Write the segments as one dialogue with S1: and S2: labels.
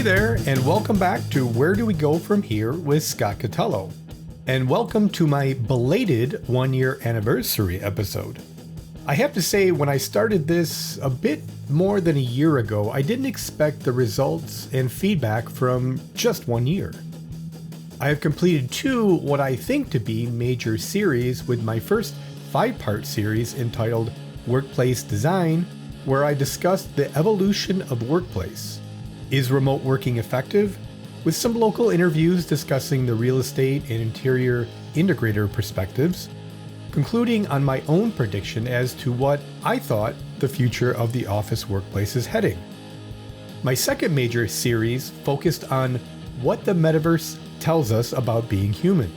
S1: there, and welcome back to Where Do We Go From Here with Scott Catallo. And welcome to my belated 1-year anniversary episode. I have to say, when I started this a bit more than a year ago, I didn't expect the results and feedback from just 1 year. I have completed 2 what I think to be major series, with my first 5-part series entitled Workplace Design, where I discussed the evolution of workplace. Is remote working effective? With some local interviews discussing the real estate and interior integrator perspectives, concluding on my own prediction as to what I thought the future of the office workplace is heading. My second major series focused on what the Metaverse tells us about being human.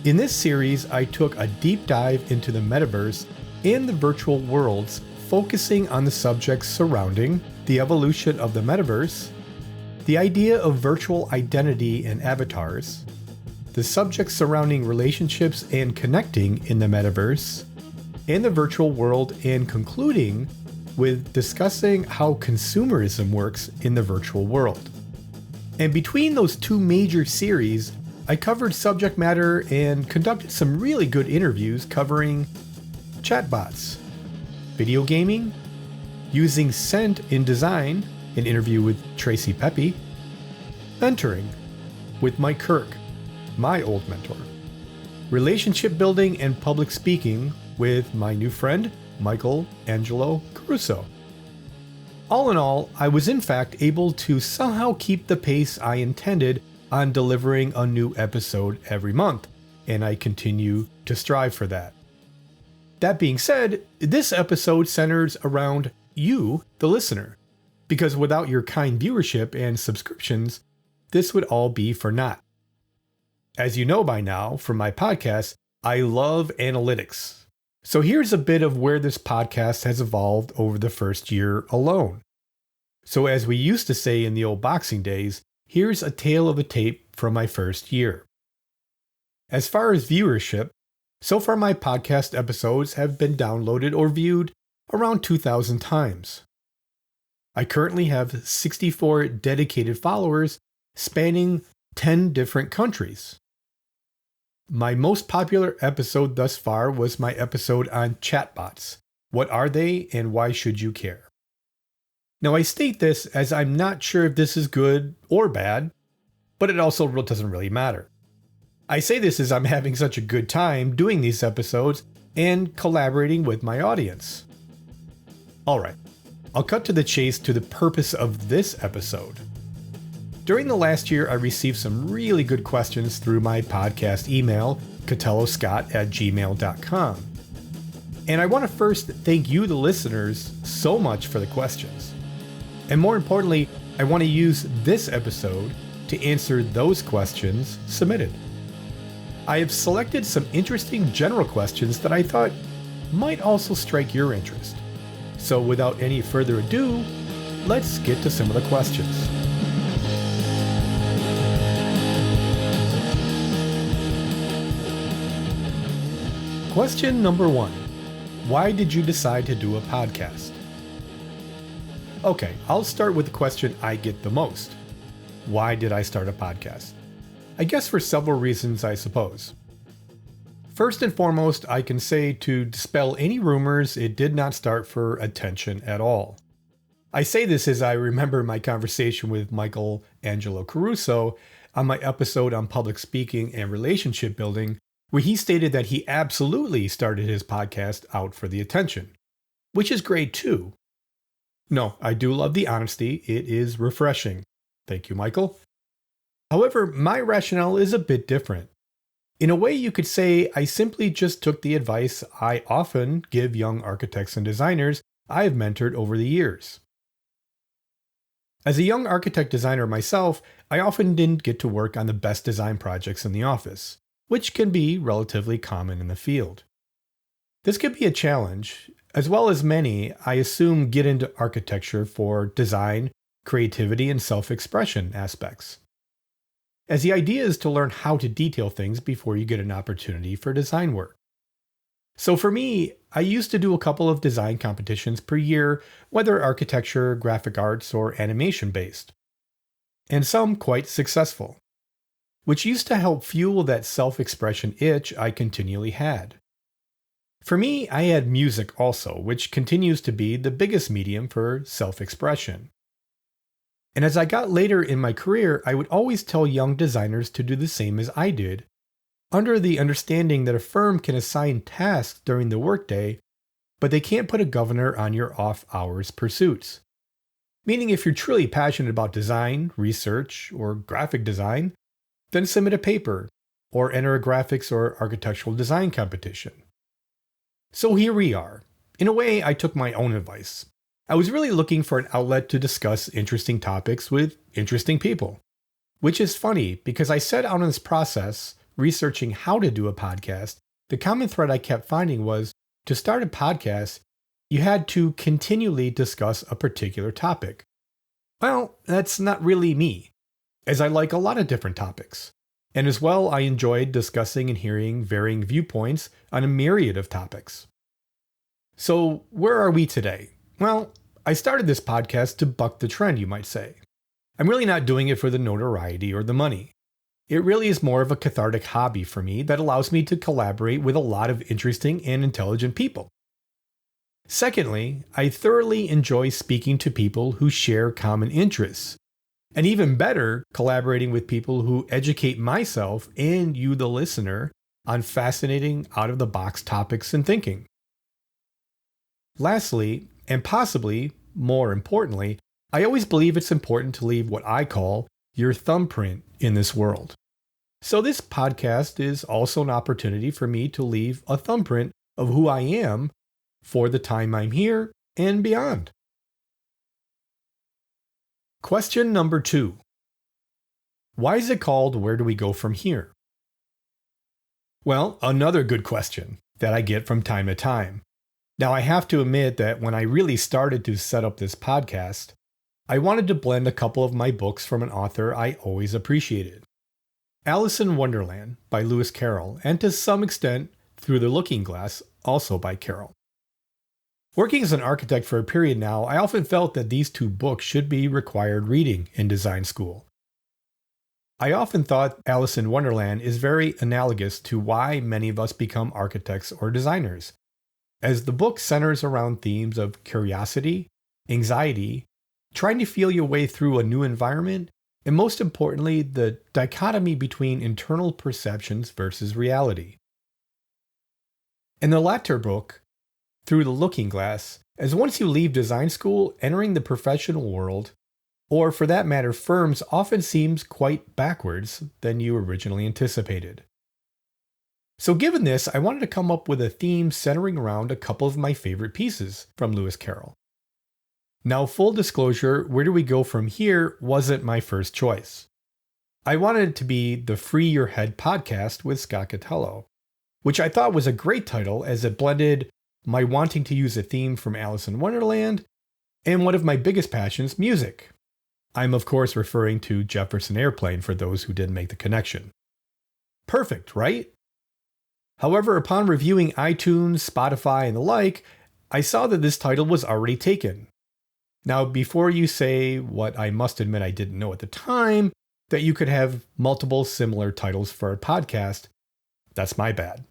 S1: In this series, I took a deep dive into the Metaverse and the virtual worlds, focusing on the subjects surrounding the evolution of the Metaverse, the idea of virtual identity and avatars, the subjects surrounding relationships and connecting in the Metaverse, and the virtual world, and concluding with discussing how consumerism works in the virtual world. And between those 2 major series, I covered subject matter and conducted some really good interviews covering chatbots, video gaming, using scent in design, an interview with Tracy Pepe, mentoring with Mike Kirk, my old mentor, relationship building and public speaking with my new friend, Michael Angelo Caruso. All in all, I was in fact able to somehow keep the pace I intended on delivering a new episode every month, and I continue to strive for that. That being said, this episode centers around you, the listener, because without your kind viewership and subscriptions, this would all be for naught. As you know by now from my podcast, I love analytics. So here's a bit of where this podcast has evolved over the first year alone. So as we used to say in the old boxing days, here's a tale of a tape from my first year. As far as viewership, so far my podcast episodes have been downloaded or viewed around 2,000 times. I currently have 64 dedicated followers spanning 10 different countries. My most popular episode thus far was my episode on chatbots. What are they and why should you care? Now I state this as I'm not sure if this is good or bad, but it also doesn't really matter. I say this as I'm having such a good time doing these episodes and collaborating with my audience. Alright, I'll cut to the chase to the purpose of this episode. During the last year, I received some really good questions through my podcast email, catelloscott@gmail.com. And I want to first thank you, the listeners, so much for the questions. And more importantly, I want to use this episode to answer those questions submitted. I have selected some interesting general questions that I thought might also strike your interest. So without any further ado, let's get to some of the questions. Question number 1. Why did you decide to do a podcast? Okay, I'll start with the question I get the most. Why did I start a podcast? I guess for several reasons, I suppose. First and foremost, I can say to dispel any rumors, it did not start for attention at all. I say this as I remember my conversation with Michael Angelo Caruso on my episode on public speaking and relationship building, where he stated that he absolutely started his podcast out for the attention, which is great too. No, I do love the honesty. It is refreshing. Thank you, Michael. However, my rationale is a bit different. In a way, you could say I simply just took the advice I often give young architects and designers I have mentored over the years. As a young architect designer myself, I often didn't get to work on the best design projects in the office, which can be relatively common in the field. This could be a challenge, as well as many, I assume, get into architecture for design, creativity, and self-expression aspects. As the idea is to learn how to detail things before you get an opportunity for design work. So for me, I used to do a couple of design competitions per year, whether architecture, graphic arts, or animation based. and some quite successful, which used to help fuel that self-expression itch I continually had. For me, I had music also, which continues to be the biggest medium for self-expression. And as I got later in my career, I would always tell young designers to do the same as I did, under the understanding that a firm can assign tasks during the workday, but they can't put a governor on your off-hours pursuits. Meaning if you're truly passionate about design, research, or graphic design, then submit a paper, or enter a graphics or architectural design competition. So here we are. In a way, I took my own advice. I was really looking for an outlet to discuss interesting topics with interesting people. Which is funny, because I set out on this process, researching how to do a podcast, the common thread I kept finding was, to start a podcast, you had to continually discuss a particular topic. Well, that's not really me, as I like a lot of different topics. And as well, I enjoyed discussing and hearing varying viewpoints on a myriad of topics. So, where are we today? Well, I started this podcast to buck the trend, you might say. I'm really not doing it for the notoriety or the money. It really is more of a cathartic hobby for me that allows me to collaborate with a lot of interesting and intelligent people. Secondly, I thoroughly enjoy speaking to people who share common interests. And even better, collaborating with people who educate myself and you, the listener, on fascinating out-of-the-box topics and thinking. Lastly, and possibly more importantly, I always believe it's important to leave what I call your thumbprint in this world. So this podcast is also an opportunity for me to leave a thumbprint of who I am for the time I'm here and beyond. Question number 2. Why is it called Where Do We Go From Here? Well, another good question that I get from time to time. Now, I have to admit that when I really started to set up this podcast, I wanted to blend a couple of my books from an author I always appreciated. Alice in Wonderland by Lewis Carroll, and to some extent, Through the Looking Glass, also by Carroll. Working as an architect for a period now, I often felt that these two books should be required reading in design school. I often thought Alice in Wonderland is very analogous to why many of us become architects or designers, as the book centers around themes of curiosity, anxiety, trying to feel your way through a new environment, and most importantly, the dichotomy between internal perceptions versus reality. In the latter book, Through the Looking Glass, as once you leave design school, entering the professional world, or for that matter firms, often seems quite backwards than you originally anticipated. So given this, I wanted to come up with a theme centering around a couple of my favorite pieces from Lewis Carroll. Now, full disclosure, Where Do We Go From Here wasn't my first choice. I wanted it to be the Free Your Head podcast with Scott Catallo, which I thought was a great title as it blended my wanting to use a theme from Alice in Wonderland and one of my biggest passions, music. I'm of course referring to Jefferson Airplane for those who didn't make the connection. Perfect, right? However, upon reviewing iTunes, Spotify, and the like, I saw that this title was already taken. Now, before you say what I must admit I didn't know at the time, that you could have multiple similar titles for a podcast, that's my bad.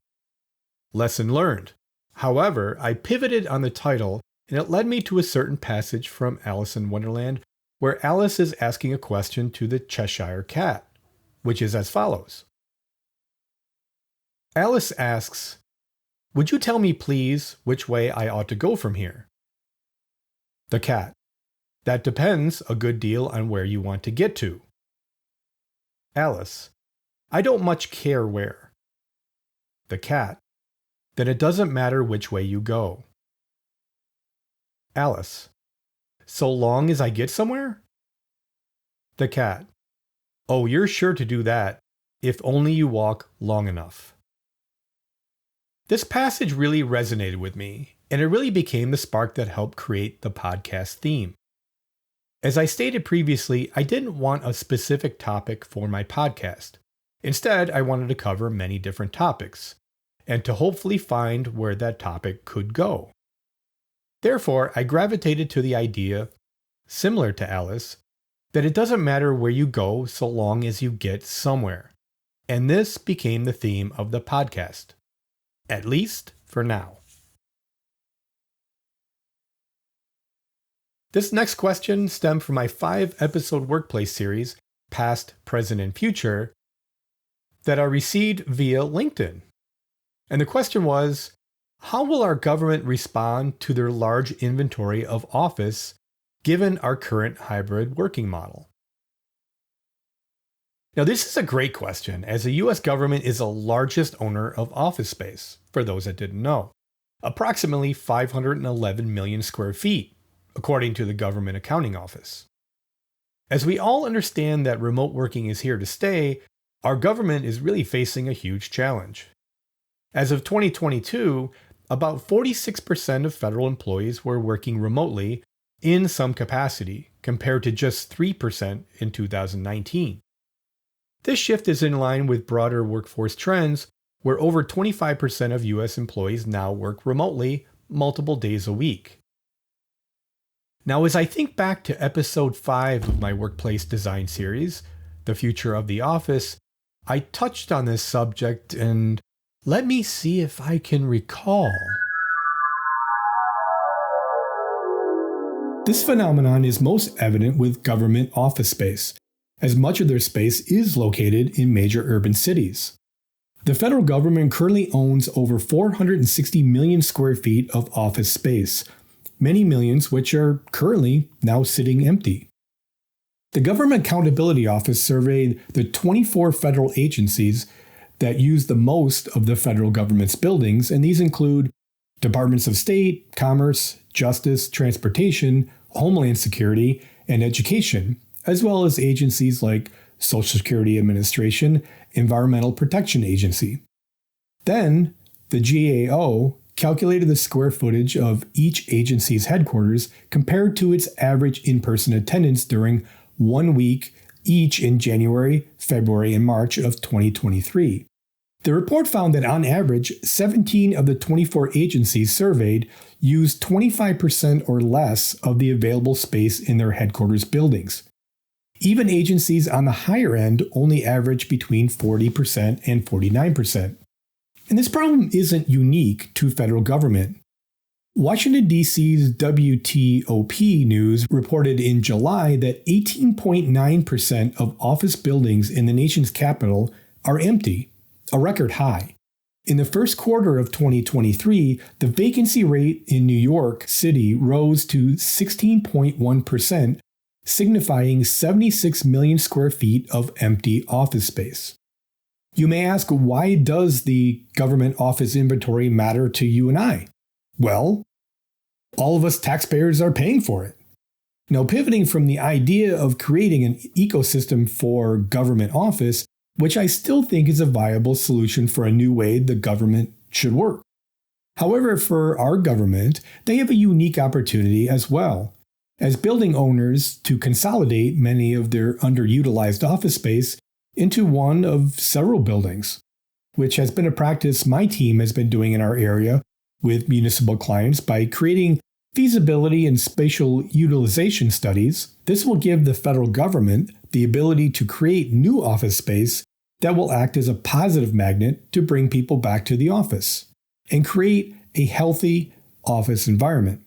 S1: Lesson learned. However, I pivoted on the title, and it led me to a certain passage from Alice in Wonderland where Alice is asking a question to the Cheshire Cat, which is as follows. Alice asks, "Would you tell me, please, which way I ought to go from here?" The cat, "That depends a good deal on where you want to get to." Alice, "I don't much care where." The cat, "Then it doesn't matter which way you go." Alice, "So long as I get somewhere?" The cat, "Oh, you're sure to do that, if only you walk long enough." This passage really resonated with me, and it really became the spark that helped create the podcast theme. As I stated previously, I didn't want a specific topic for my podcast. Instead, I wanted to cover many different topics, and to hopefully find where that topic could go. Therefore, I gravitated to the idea, similar to Alice, that it doesn't matter where you go so long as you get somewhere. And this became the theme of the podcast, at least for now. This next question stemmed from my 5-episode workplace series, Past, Present, and Future, that I received via LinkedIn. And the question was, how will our government respond to their large inventory of office given our current hybrid working model? Now, this is a great question, as the US government is the largest owner of office space, for those that didn't know, approximately 511 million square feet, according to the Government Accounting Office. As we all understand that remote working is here to stay, our government is really facing a huge challenge. As of 2022, about 46% of federal employees were working remotely in some capacity, compared to just 3% in 2019. This shift is in line with broader workforce trends, where over 25% of US employees now work remotely multiple days a week. Now, as I think back to episode 5 of my workplace design series, The Future of the Office, I touched on this subject, and let me see if I can recall. This phenomenon is most evident with government office space, as much of their space is located in major urban cities. The federal government currently owns over 460 million square feet of office space, many millions which are currently now sitting empty. The Government Accountability Office surveyed the 24 federal agencies that use the most of the federal government's buildings, and these include Departments of State, Commerce, Justice, Transportation, Homeland Security, and Education, as well as agencies like Social Security Administration, Environmental Protection Agency. Then, the GAO calculated the square footage of each agency's headquarters compared to its average in-person attendance during 1 week each in January, February, and March of 2023. The report found that on average, 17 of the 24 agencies surveyed used 25% or less of the available space in their headquarters buildings. Even agencies on the higher end only average between 40% and 49%. And this problem isn't unique to federal government. Washington, D.C.'s WTOP News reported in July that 18.9% of office buildings in the nation's capital are empty, a record high. In the first quarter of 2023, the vacancy rate in New York City rose to 16.1%, signifying 76 million square feet of empty office space. You may ask, why does the government office inventory matter to you and I? Well, all of us taxpayers are paying for it. Now, pivoting from the idea of creating an ecosystem for government office, which I still think is a viable solution for a new way the government should work. However, for our government, they have a unique opportunity as well, as building owners to consolidate many of their underutilized office space into one of several buildings, which has been a practice my team has been doing in our area with municipal clients by creating feasibility and spatial utilization studies. This will give the federal government the ability to create new office space that will act as a positive magnet to bring people back to the office and create a healthy office environment.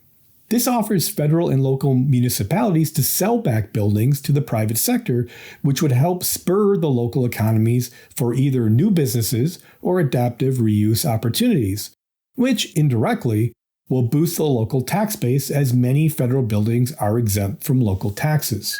S1: This offers federal and local municipalities to sell back buildings to the private sector, which would help spur the local economies for either new businesses or adaptive reuse opportunities, which indirectly will boost the local tax base as many federal buildings are exempt from local taxes.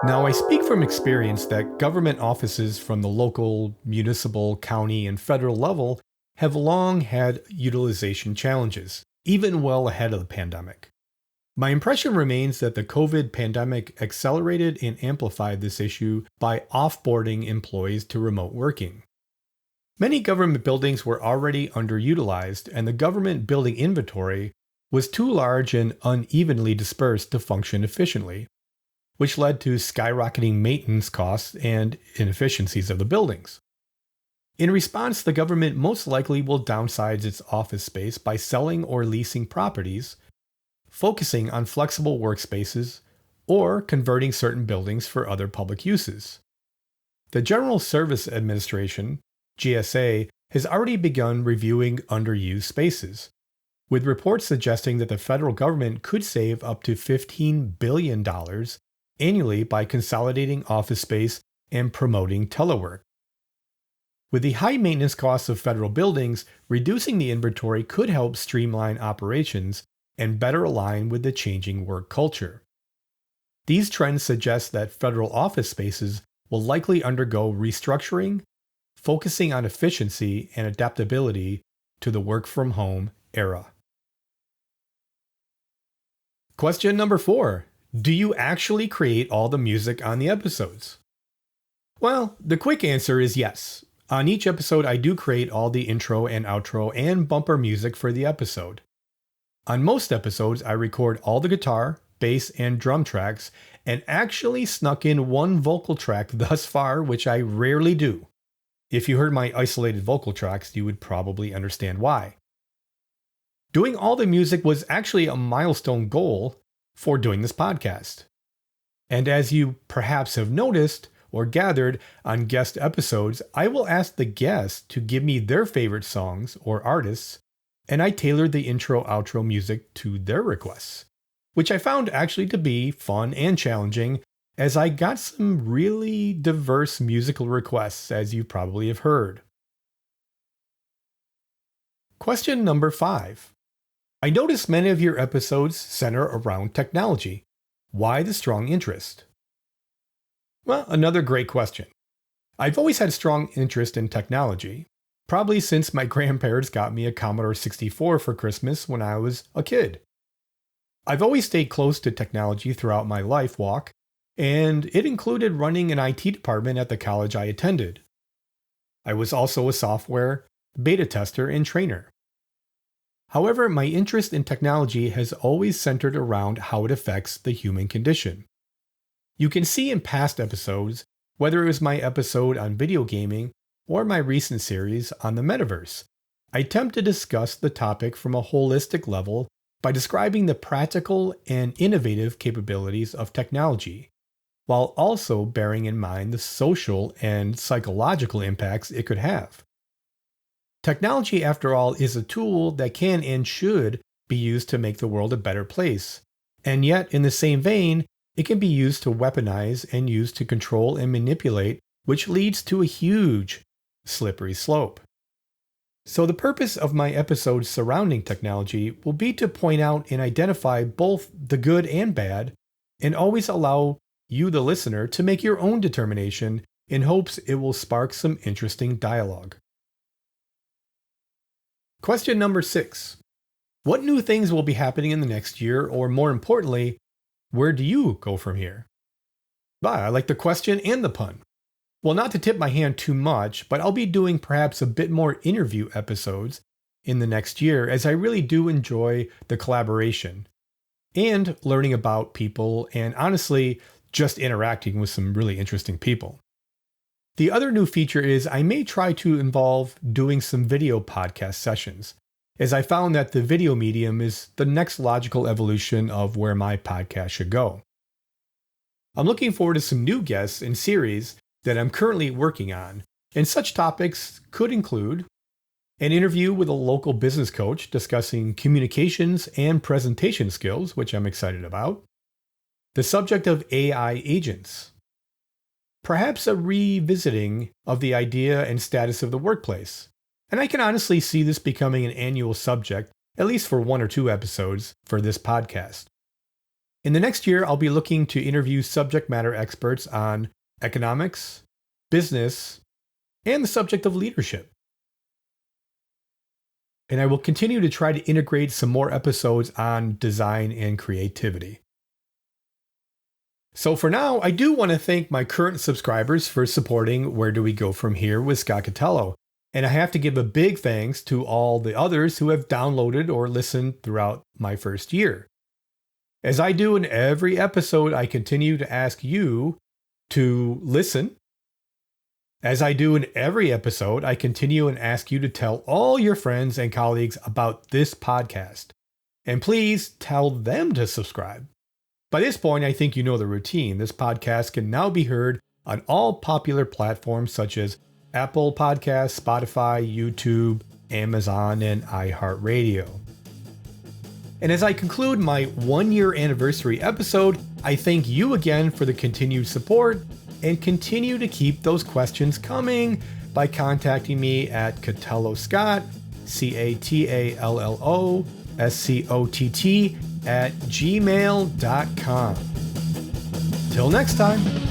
S1: Now, I speak from experience that government offices from the local, municipal, county, and federal level have long had utilization challenges, even well ahead of the pandemic. My impression remains that the COVID pandemic accelerated and amplified this issue by offboarding employees to remote working. Many government buildings were already underutilized, and the government building inventory was too large and unevenly dispersed to function efficiently, which led to skyrocketing maintenance costs and inefficiencies of the buildings. In response, the government most likely will downsize its office space by selling or leasing properties, focusing on flexible workspaces, or converting certain buildings for other public uses. The General Service Administration, GSA, has already begun reviewing underused spaces, with reports suggesting that the federal government could save up to $15 billion annually by consolidating office space and promoting telework. With the high maintenance costs of federal buildings, reducing the inventory could help streamline operations and better align with the changing work culture. These trends suggest that federal office spaces will likely undergo restructuring, focusing on efficiency and adaptability to the work-from-home era. Question number 4. Do you actually create all the music on the episodes? Well, the quick answer is yes. On each episode, I do create all the intro and outro and bumper music for the episode. On most episodes, I record all the guitar, bass, and drum tracks, and actually snuck in one vocal track thus far, which I rarely do. If you heard my isolated vocal tracks, you would probably understand why. Doing all the music was actually a milestone goal for doing this podcast. And as you perhaps have noticed or gathered on guest episodes, I will ask the guests to give me their favorite songs or artists, and I tailored the intro-outro music to their requests, which I found actually to be fun and challenging, as I got some really diverse musical requests, as you probably have heard. Question number 5. I noticed many of your episodes center around technology. Why the strong interest? Well, another great question. I've always had strong interest in technology, probably since my grandparents got me a Commodore 64 for Christmas when I was a kid. I've always stayed close to technology throughout my life walk, and it included running an IT department at the college I attended. I was also a software beta tester and trainer. However, my interest in technology has always centered around how it affects the human condition. You can see in past episodes, whether it was my episode on video gaming or my recent series on the Metaverse, I attempt to discuss the topic from a holistic level by describing the practical and innovative capabilities of technology, while also bearing in mind the social and psychological impacts it could have. Technology, after all, is a tool that can and should be used to make the world a better place, and yet, in the same vein, it can be used to weaponize and used to control and manipulate, which leads to a huge, slippery slope. So the purpose of my episodes surrounding technology will be to point out and identify both the good and bad, and always allow you, the listener, to make your own determination in hopes it will spark some interesting dialogue. Question number 6. What new things will be happening in the next year, or more importantly, where do you go from here? I like the question and the pun. Well, not to tip my hand too much, but I'll be doing perhaps a bit more interview episodes in the next year, as I really do enjoy the collaboration and learning about people and honestly just interacting with some really interesting people. The other new feature is I may try to involve doing some video podcast sessions, as I found that the video medium is the next logical evolution of where my podcast should go. I'm looking forward to some new guests and series that I'm currently working on, and such topics could include an interview with a local business coach discussing communications and presentation skills, which I'm excited about, the subject of AI agents, perhaps a revisiting of the idea and status of the workplace. And I can honestly see this becoming an annual subject, at least for 1 or 2 episodes for this podcast. In the next year, I'll be looking to interview subject matter experts on economics, business, and the subject of leadership. And I will continue to try to integrate some more episodes on design and creativity. So for now, I do want to thank my current subscribers for supporting Where Do We Go From Here with Scott Catallo. And I have to give a big thanks to all the others who have downloaded or listened throughout my first year. As I do in every episode, I continue to ask you to listen. As I do in every episode, I continue and ask you to tell all your friends and colleagues about this podcast. And please tell them to subscribe. By this point, I think you know the routine. This podcast can now be heard on all popular platforms such as Apple Podcasts, Spotify, YouTube, Amazon, and iHeartRadio. And as I conclude my 1-year anniversary episode, I thank you again for the continued support and continue to keep those questions coming by contacting me at catalloscott, CATALLOSCOTT @gmail.com. Till next time.